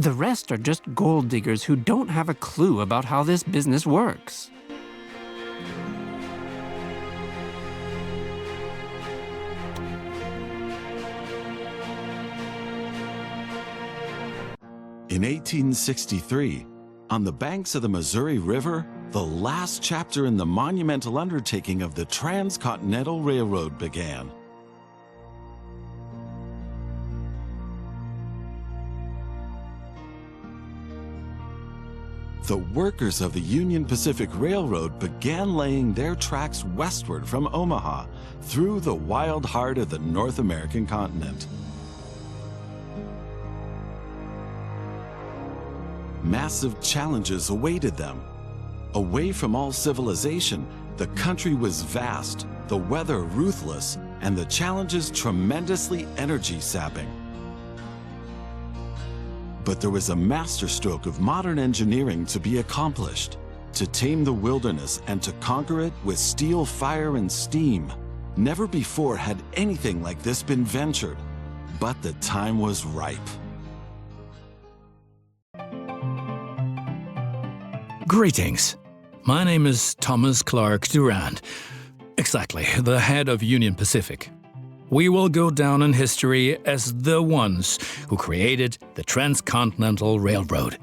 The rest are just gold diggers who don't have a clue about how this business works. In 1863, on the banks of the Missouri River, the last chapter in the monumental undertaking of the Transcontinental Railroad began. The workers of the Union Pacific Railroad began laying their tracks westward from Omaha through the wild heart of the North American continent. Massive challenges awaited them. Away from all civilization, the country was vast, the weather ruthless, and the challenges tremendously energy-sapping. But there was a masterstroke of modern engineering to be accomplished, to tame the wilderness and to conquer it with steel, fire, and steam. Never before had anything like this been ventured, but the time was ripe. Greetings. My name is Thomas Clark Durand. Exactly, the head of Union Pacific. We will go down in history as the ones who created the Transcontinental Railroad.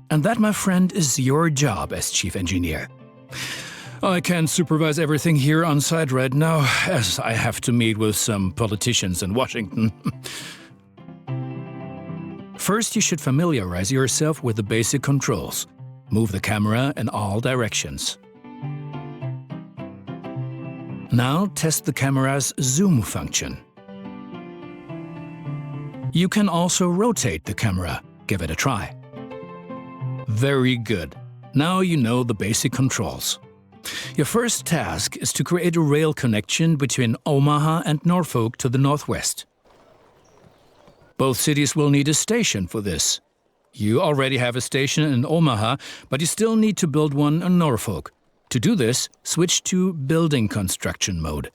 And that, my friend, is your job as chief engineer. I can't supervise everything here on site right now, as I have to meet with some politicians in Washington. First, you should familiarize yourself with the basic controls. Move the camera in all directions. Now test the camera's zoom function. You can also rotate the camera. Give it a try. Very good. Now you know the basic controls. Your first task is to create a rail connection between Omaha and Norfolk to the northwest. Both cities will need a station for this. You already have a station in Omaha, but you still need to build one in Norfolk. To do this, switch to building construction mode.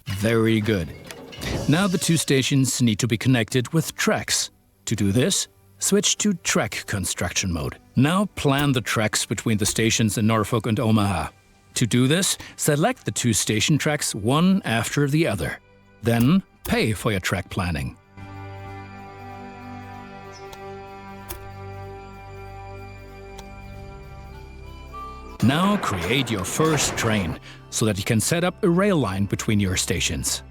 Very good. Now the two stations need to be connected with tracks. To do this, switch to track construction mode. Now plan the tracks between the stations in Norfolk and Omaha. To do this, select the two station tracks one after the other. Then pay for your track planning. Now create your first train, so that you can set up a rail line between your stations.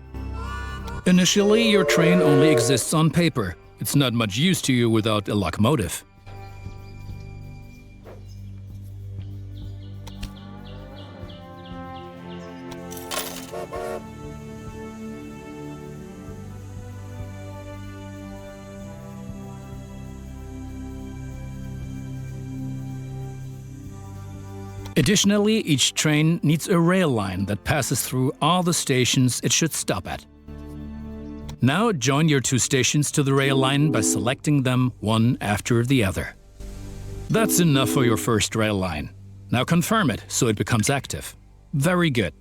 Initially, your train only exists on paper. It's not much use to you without a locomotive. Additionally, each train needs a rail line that passes through all the stations it should stop at. Now join your two stations to the rail line by selecting them one after the other. That's enough for your first rail line. Now confirm it so it becomes active. Very good.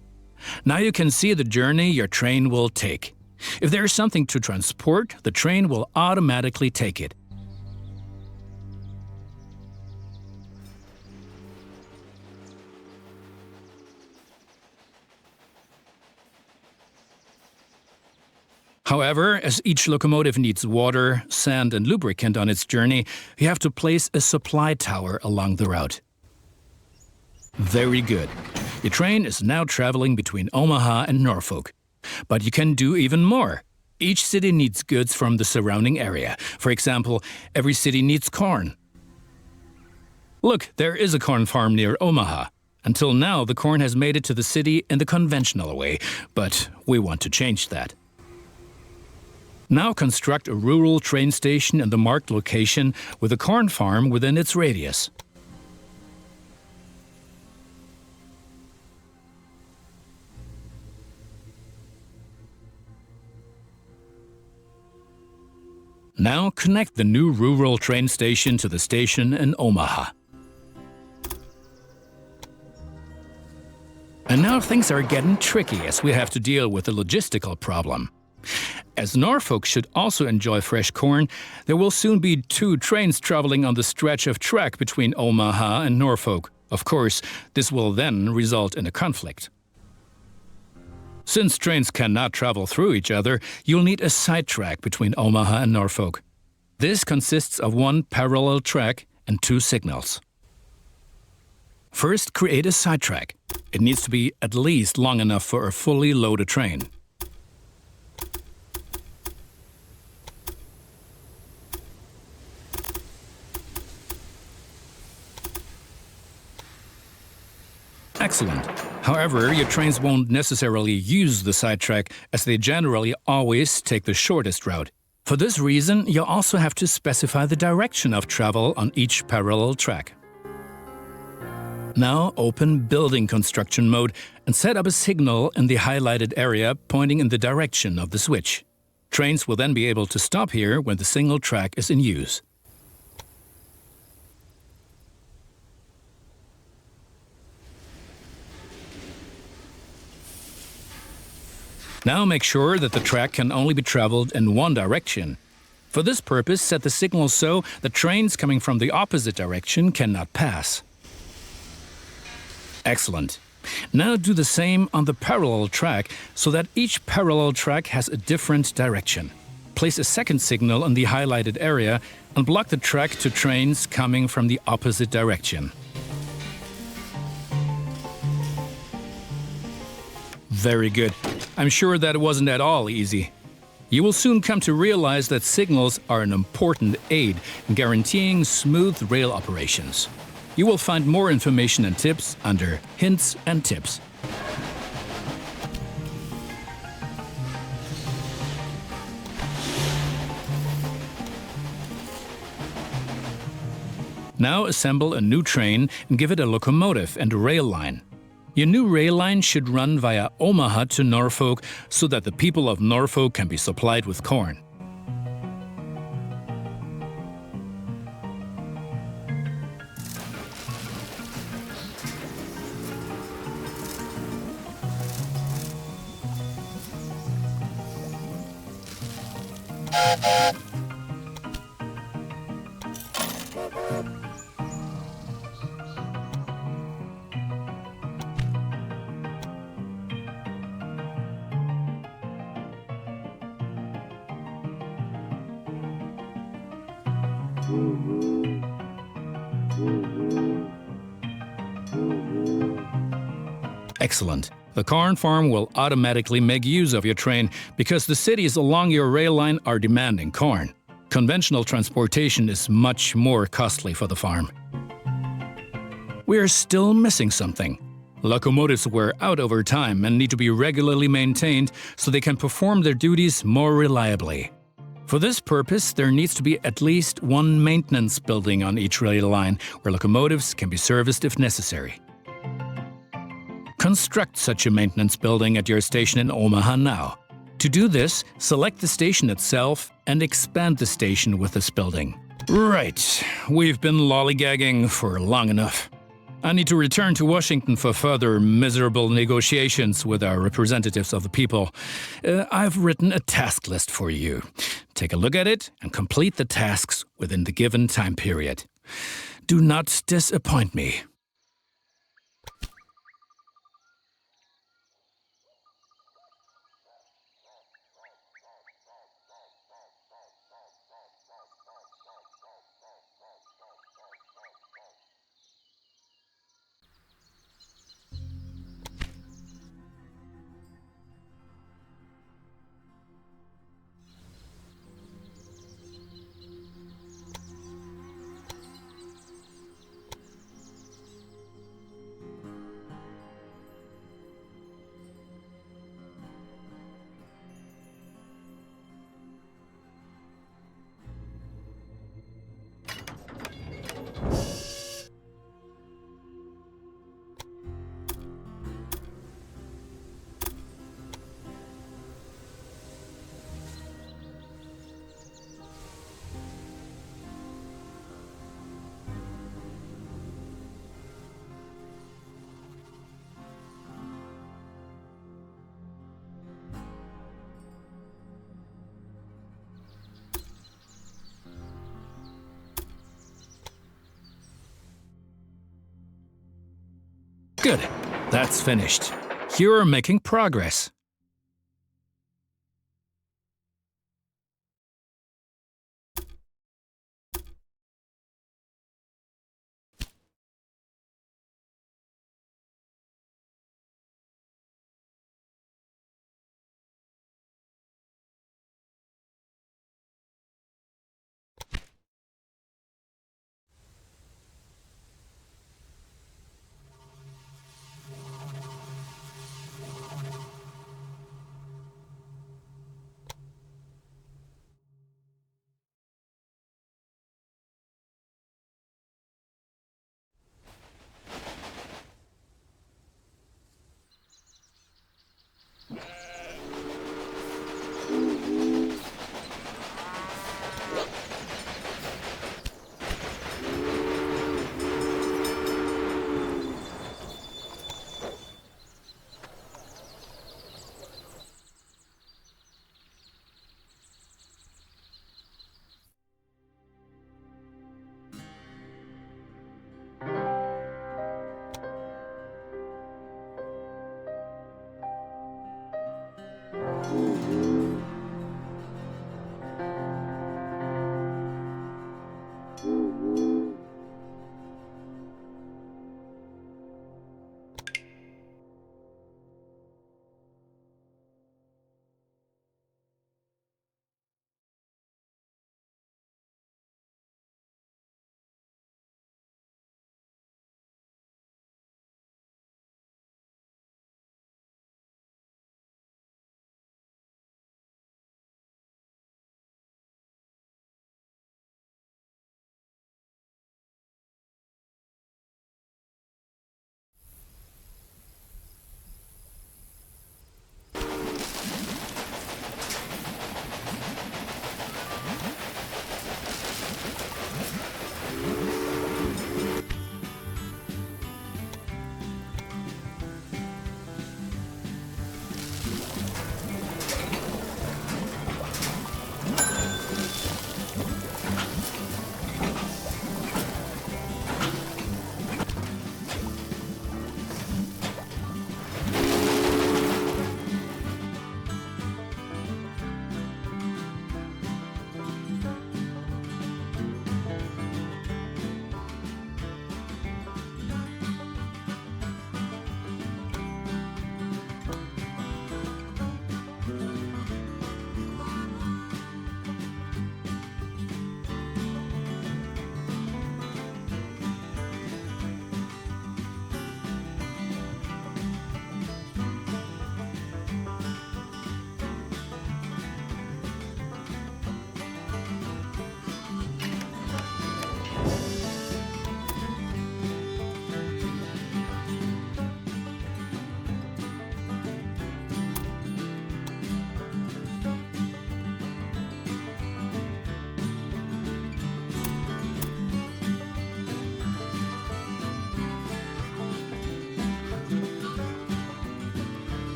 Now you can see the journey your train will take. If there is something to transport, the train will automatically take it. However, as each locomotive needs water, sand, and lubricant on its journey, you have to place a supply tower along the route. Very good. Your train is now traveling between Omaha and Norfolk. But you can do even more. Each city needs goods from the surrounding area. For example, every city needs corn. Look, there is a corn farm near Omaha. Until now, the corn has made it to the city in the conventional way, but we want to change that. Now construct a rural train station in the marked location with a corn farm within its radius. Now connect the new rural train station to the station in Omaha. Now things are getting tricky as we have to deal with a logistical problem. As Norfolk should also enjoy fresh corn, there will soon be 2 trains traveling on the stretch of track between Omaha and Norfolk. Of course, this will then result in a conflict. Since trains cannot travel through each other, you'll need a side track between Omaha and Norfolk. This consists of 1 parallel track and 2 signals. First, create a side track. It needs to be at least long enough for a fully loaded train. Excellent. However, your trains won't necessarily use the sidetrack, as they generally always take the shortest route. For this reason, you'll also have to specify the direction of travel on each parallel track. Now open Building Construction mode and set up a signal in the highlighted area pointing in the direction of the switch. Trains will then be able to stop here when the single track is in use. Now make sure that the track can only be traveled in one direction. For this purpose, set the signal so that trains coming from the opposite direction cannot pass. Excellent. Now do the same on the parallel track so that each parallel track has a different direction. Place a second signal in the highlighted area and block the track to trains coming from the opposite direction. Very good. I'm sure that it wasn't at all easy. You will soon come to realize that signals are an important aid in guaranteeing smooth rail operations. You will find more information and tips under Hints and Tips. Now assemble a new train and give it a locomotive and a rail line. Your new rail line should run via Omaha to Norfolk so that the people of Norfolk can be supplied with corn. Excellent. The corn farm will automatically make use of your train because the cities along your rail line are demanding corn. Conventional transportation is much more costly for the farm. We are still missing something. Locomotives wear out over time and need to be regularly maintained so they can perform their duties more reliably. For this purpose, there needs to be at least one maintenance building on each rail line where locomotives can be serviced if necessary. Construct such a maintenance building at your station in Omaha now. To do this, select the station itself and expand the station with this building. Right, we've been lollygagging for long enough. I need to return to Washington for further miserable negotiations with our representatives of the people. I've written a task list for you. Take a look at it and complete the tasks within the given time period. Do not disappoint me. Good. That's finished. You're making progress.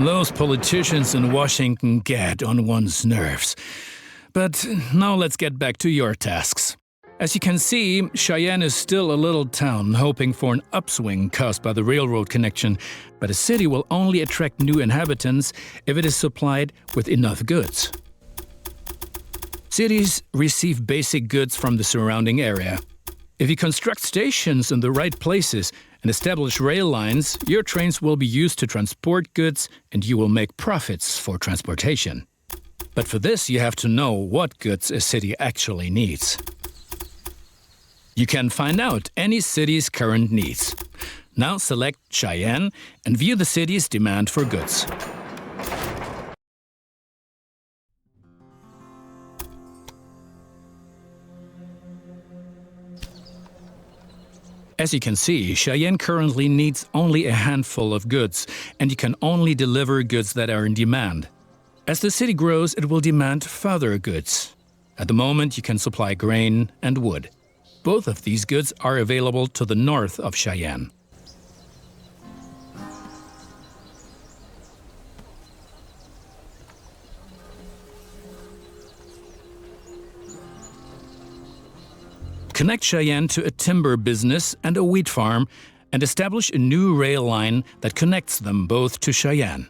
Those politicians in Washington get on one's nerves. But now let's get back to your tasks. As you can see, Cheyenne is still a little town hoping for an upswing caused by the railroad connection, but a city will only attract new inhabitants if it is supplied with enough goods. Cities receive basic goods from the surrounding area. If you construct stations in the right places and establish rail lines, your trains will be used to transport goods and you will make profits for transportation. But for this, you have to know what goods a city actually needs. You can find out any city's current needs. Now select Cheyenne and view the city's demand for goods. As you can see, Cheyenne currently needs only a handful of goods, and you can only deliver goods that are in demand. As the city grows, it will demand further goods. At the moment, you can supply grain and wood. Both of these goods are available to the north of Cheyenne. Connect Cheyenne to a timber business and a wheat farm, and establish a new rail line that connects them both to Cheyenne.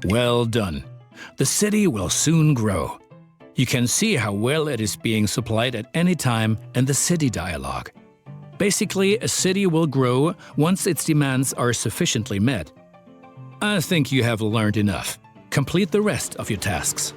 Well done. The city will soon grow. You can see how well it is being supplied at any time in the city dialogue. Basically, a city will grow once its demands are sufficiently met. I think you have learned enough. Complete the rest of your tasks.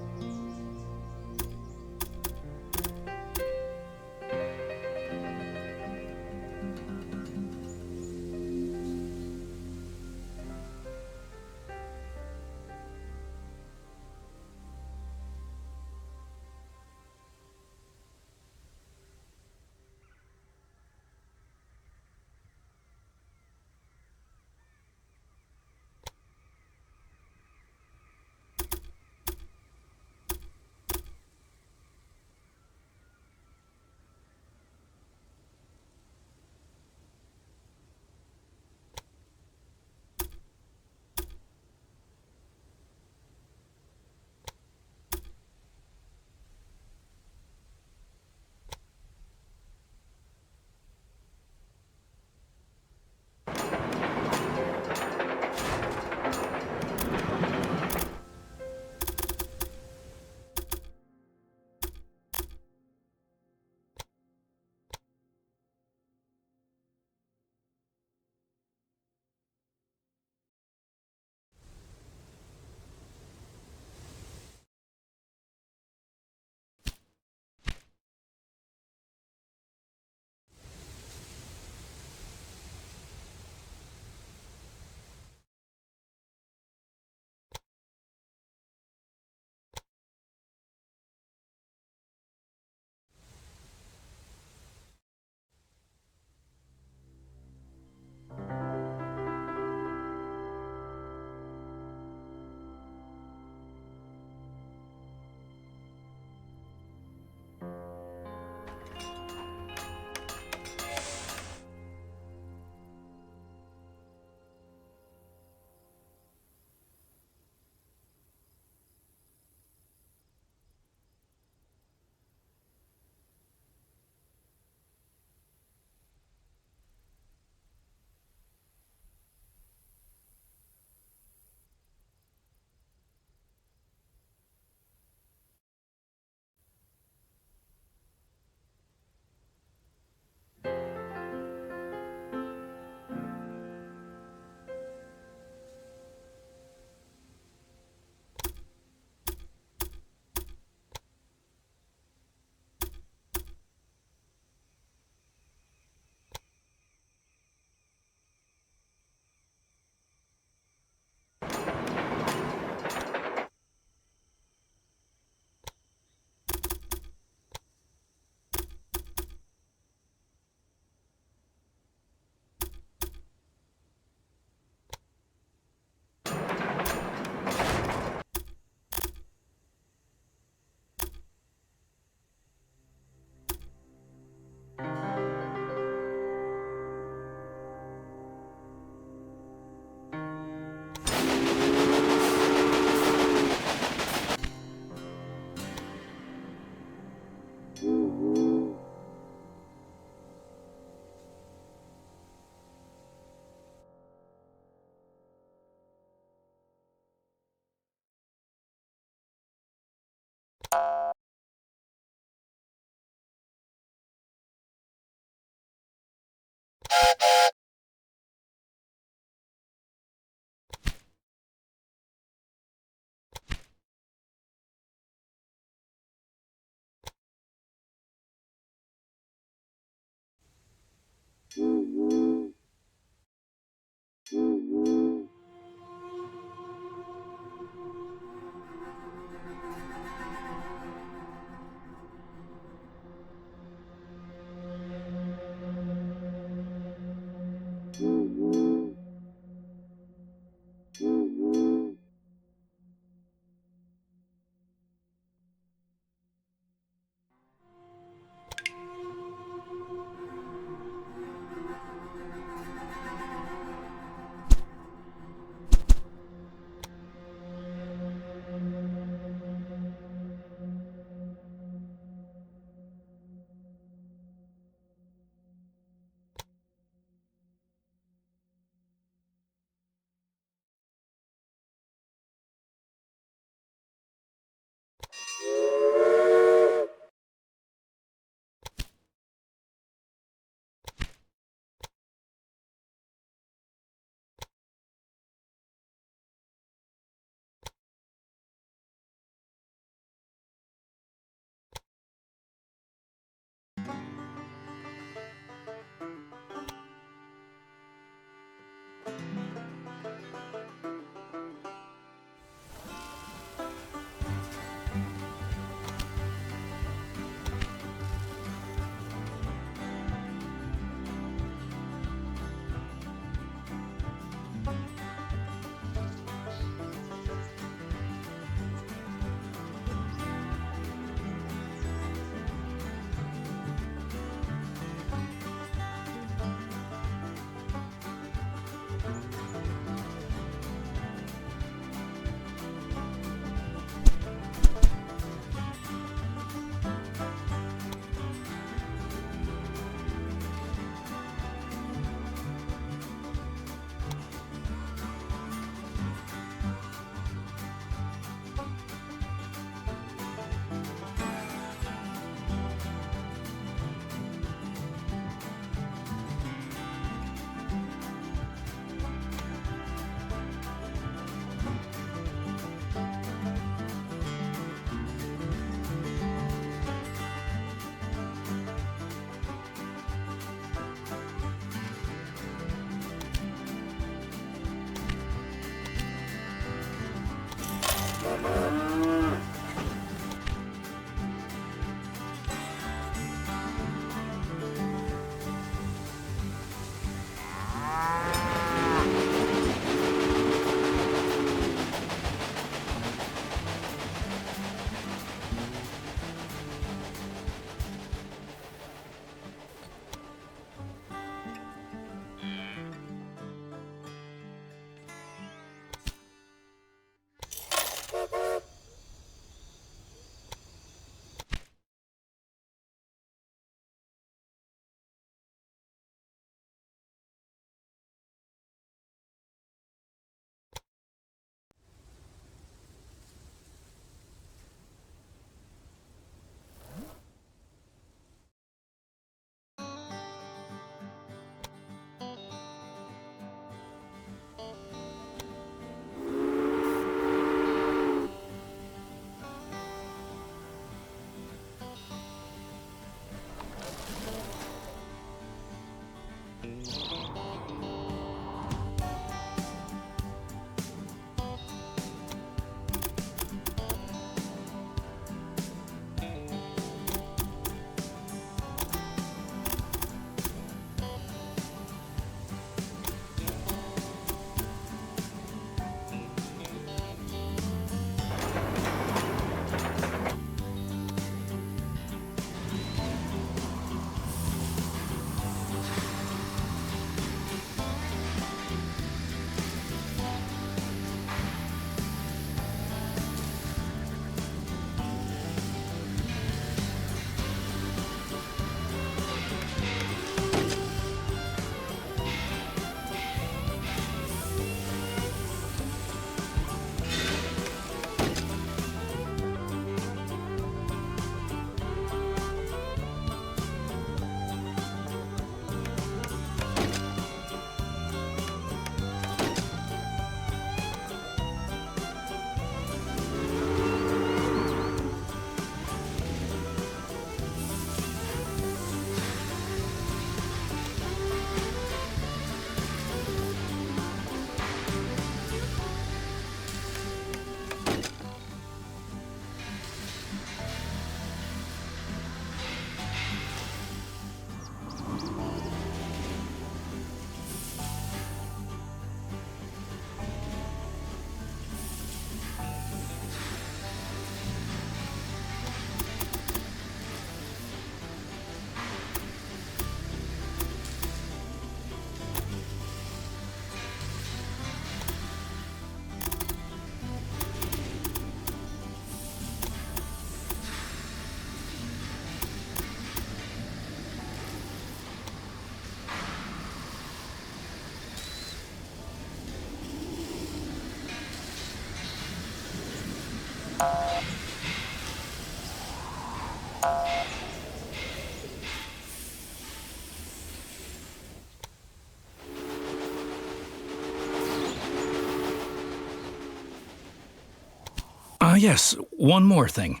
Yes, one more thing.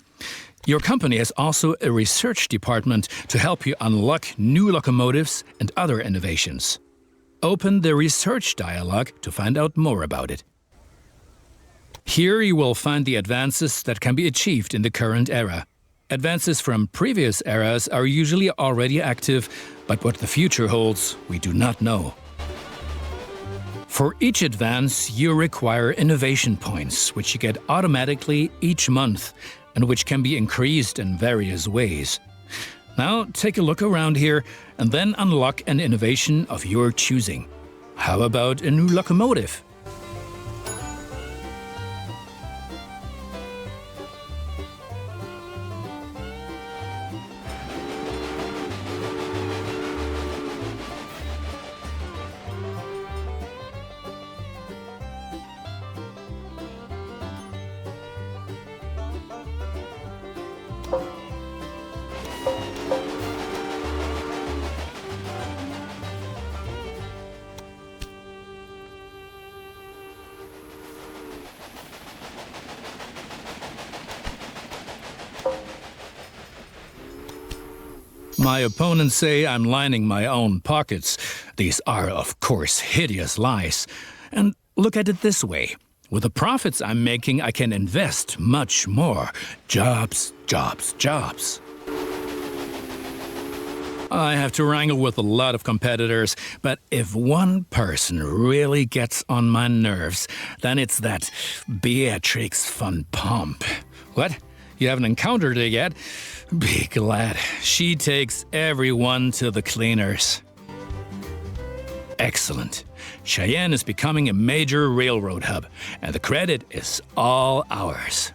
Your company has also a research department to help you unlock new locomotives and other innovations. Open the research dialog to find out more about it. Here you will find the advances that can be achieved in the current era. Advances from previous eras are usually already active, but what the future holds, we do not know. For each advance, you require innovation points, which you get automatically each month, and which can be increased in various ways. Now take a look around here, and then unlock an innovation of your choosing. How about a new locomotive? My opponents say I'm lining my own pockets. These are, of course, hideous lies. And look at it this way. With the profits I'm making, I can invest much more. Jobs, jobs, jobs. I have to wrangle with a lot of competitors, but if one person really gets on my nerves, then it's that Beatrix von Pomp. What? You haven't encountered her yet? Be glad. She takes everyone to the cleaners. Excellent. Cheyenne is becoming a major railroad hub, and the credit is all ours.